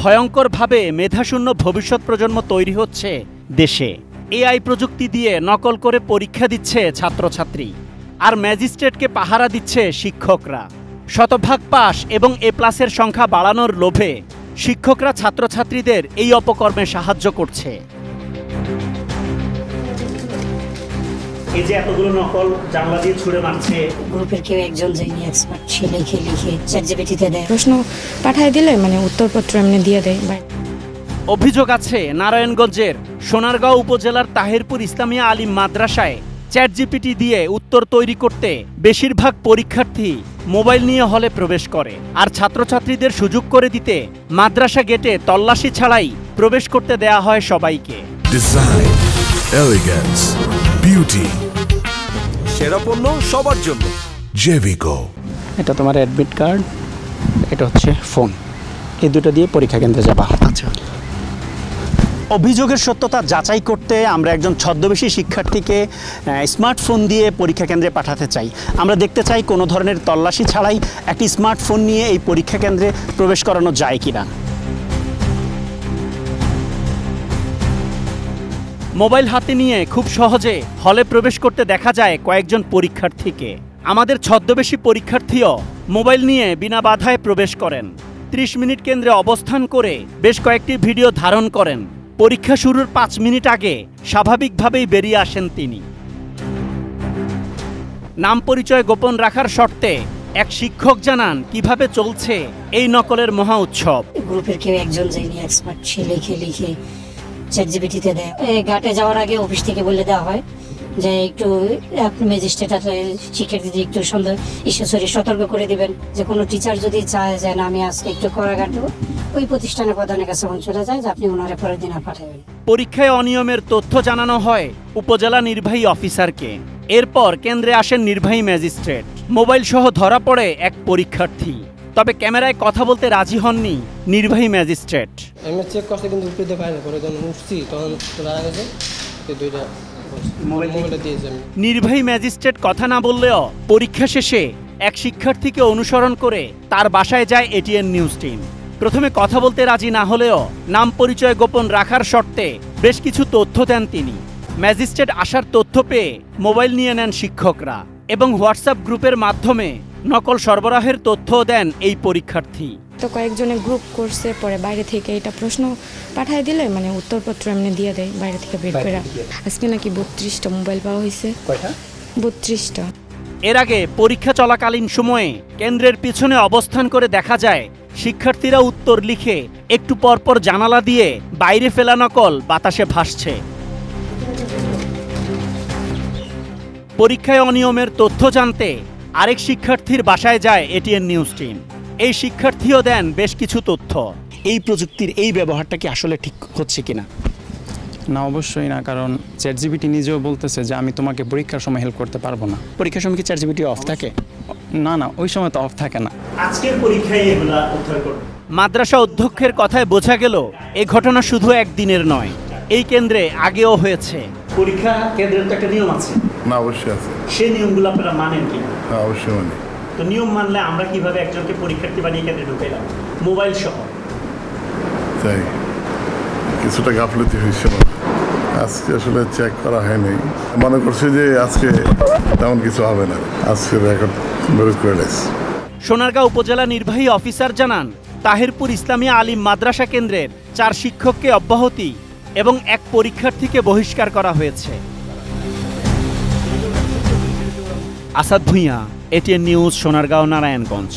ভয়ঙ্করভাবে মেধাশূন্য ভবিষ্যৎ প্রজন্ম তৈরি হচ্ছে দেশে। এআই প্রযুক্তি দিয়ে নকল করে পরীক্ষা দিচ্ছে ছাত্রছাত্রী, আর ম্যাজিস্ট্রেটকে পাহারা দিচ্ছে শিক্ষকরা। শতভাগ পাস এবং A+-এর সংখ্যা বাড়ানোর লোভে শিক্ষকরা ছাত্রছাত্রীদের এই অপকর্মে সাহায্য করছে। এই যে এতগুলো নকল জানলা দিয়ে ছুড়ে মারছে, গ্রুপের কেউ একজন যিনি এক্সপার্ট সে লিখে চ্যাটজিপিটিতে দেয়, প্রশ্ন পাঠিয়ে দিলে উত্তরপত্র এমনি দিয়ে দেয়। অভিযোগ আছে নারায়ণগঞ্জের সোনারগাঁও উপজেলার তাহিরপুর ইসলামিয়া আলিম মাদ্রাসায় চ্যাটজিপিটি দিয়ে উত্তর তৈরি করতে বেশিরভাগ পরীক্ষার্থী মোবাইল নিয়ে হলে প্রবেশ করে, আর ছাত্রছাত্রীদের সুযোগ করে দিতে মাদ্রাসা গেটে তল্লাশি ছাড়াই প্রবেশ করতে দেয়া হয় সবাইকে। ডিজাইন, এলিগেন্স, বিউটি, সেরা পণ্য সবার জন্য জেভিকো। এটা তোমার অ্যাডমিট কার্ড, এটা হচ্ছে ফোন, এই দুটো দিয়ে পরীক্ষা কেন্দ্রে যাবা। আচ্ছা, অভিযোগের সত্যতা যাচাই করতে আমরা একজন ছদ্মবেশী শিক্ষার্থীকে স্মার্টফোন দিয়ে পরীক্ষা কেন্দ্রে পাঠাতে চাই। আমরা দেখতে চাই কোনো ধরনের তল্লাশি ছাড়াই একটি স্মার্টফোন নিয়ে এই পরীক্ষা কেন্দ্রে প্রবেশ করানো যায় কিনা। মোবাইল হাতে নিয়ে খুব সহজে হলে প্রবেশ করতে দেখা যায় কয়েকজন পরীক্ষার্থীকে। আমাদের ছদ্মবেশী পরীক্ষার্থীও মোবাইল নিয়ে বিনা বাধায় প্রবেশ করেন। 30 মিনিট কেন্দ্রে অবস্থান করে বেশ কয়েকটি ভিডিও ধারণ করেন। পরীক্ষা শুরুর 5 মিনিট আগে স্বাভাবিকভাবেই বেরিয়ে আসেন তিনি। নাম পরিচয় গোপন রাখার শর্তে এক শিক্ষক জানান কিভাবে চলছে এই নকলের মহা উৎসব। গ্রুপের কেউ একজন যিনি এক্সপার্ট সে লিখে চ্যাটজিপিটিতে দেয়। ঘাটে যাওয়ার আগে অফিস থেকে বলে দেওয়া হয় যে একটু ম্যাজিস্ট্রেট শিক্ষার্থীদের একটু সতর্ক করে দিবেন যে কোনো টিচার যদি চায় যে না আমি আজকে একটু কড়া ঘাটবো, ওই প্রতিষ্ঠানের প্রধানের কাছে চলে যায় যে আপনি ওনারা পরের দিন পাঠাবেন। পরীক্ষায় অনিয়মের তথ্য জানানো হয় উপজেলা নির্বাহী অফিসারকে। এরপর কেন্দ্রে আসেন নির্বাহী ম্যাজিস্ট্রেট। মোবাইল সহ ধরা পড়ে এক পরীক্ষার্থী, তবে ক্যামেরায় কথা বলতে রাজি হননি নির্বাহী ম্যাজিস্ট্রেট। আমি চেক করতে কিন্তু উপরে পাইনি, পরে যখন উঠছি তখন ধরা গেছে দুইটা মোবাইলটা দিয়েছে। নির্বাহী ম্যাজিস্ট্রেট কথা না বললেও পরীক্ষা শেষে এক শিক্ষার্থীকে অনুসরণ করে তার বাসায় যায় এটিএন নিউজ টিম। প্রথমে কথা বলতে রাজি না হলেও নাম পরিচয় গোপন রাখার শর্তে বেশ কিছু তথ্য দেন তিনি। ম্যাজিস্ট্রেট আসার তথ্য পেয়ে মোবাইল নিয়ে নেন শিক্ষকরা এবং হোয়াটসঅ্যাপ গ্রুপের মাধ্যমে নকল সরবরাহের তথ্য দেন এই পরীক্ষার্থী। তো কয়েকজনে গ্রুপ করছে, পরে বাইরে থেকে এটা প্রশ্ন পাঠিয়ে দিলে উত্তরপত্র এমনি দিয়ে দেয় বাইরে থেকে বের করে। আজকে নাকি 32টা মোবাইল পাওয়া হয়েছে। কয়টা? 32টা। এর আগে পরীক্ষা চলাকালীন সময়ে কেন্দ্রের পিছনে অবস্থান করে দেখা যায় শিক্ষার্থীরা উত্তর লিখে একটু পরপর জানালা দিয়ে বাইরে ফেলা নকল বাতাসে ভাসছে। পরীক্ষায় অনিয়মের তথ্য জানতে আরেক শিক্ষার্থীর বাসায় যায় এটিএন নিউজ টিম। এই শিক্ষার্থীও দেন বেশ কিছু তথ্য। এই প্রযুক্তির এই ব্যবহারটা কি আসলে ঠিক হচ্ছে কিনা? না, অবশ্যই না, কারণ চ্যাটজিপিটি নিজেও বলতেছে যে আমি তোমাকে পরীক্ষার সময় হেল্প করতে পারবো না। পরীক্ষার সময় কি চ্যাটজিপিটি অফ থাকে? না, ওই সময় তো অফ থাকে না। আজকের পরীক্ষায় এগুলা উদ্ধার করবে। মাদ্রাসা অধ্যক্ষের কথায় বোঝা গেল এই ঘটনা শুধু একদিনের নয়, এই কেন্দ্রে আগেও হয়েছে। পরীক্ষা কেন্দ্রের তো একটা নিয়ম আছে। না, অবশ্যই আছে। সেই নিয়মগুলো আপনারা মানেন কি? হ্যাঁ, অবশ্যই মানি। তো নিয়ম মানলে আমরা কিভাবে একজনকে পরীক্ষার্থী বানিয়ে কেন্দ্রে ঢুকাইলাম মোবাইল সহ? তাই কিছুটা গাফলতি হয়েছিল। আজকে আসলে চেক করা হয়নি, মনে করছি যে আজকে তেমন কিছু হবে না। আজকে রেকর্ড বের করে লেছে। সোনারগাঁও উপজেলা নির্বাহী অফিসার জানান তাহিরপুর ইসলামিয়া আলিম মাদ্রাসা কেন্দ্রের 4 শিক্ষককে অব্যাহতি এবং এক পরীক্ষার্থীকে বহিষ্কার করা হয়েছে। Asad Bhuiyan, ATN news, Sonargaon, Narayanganj.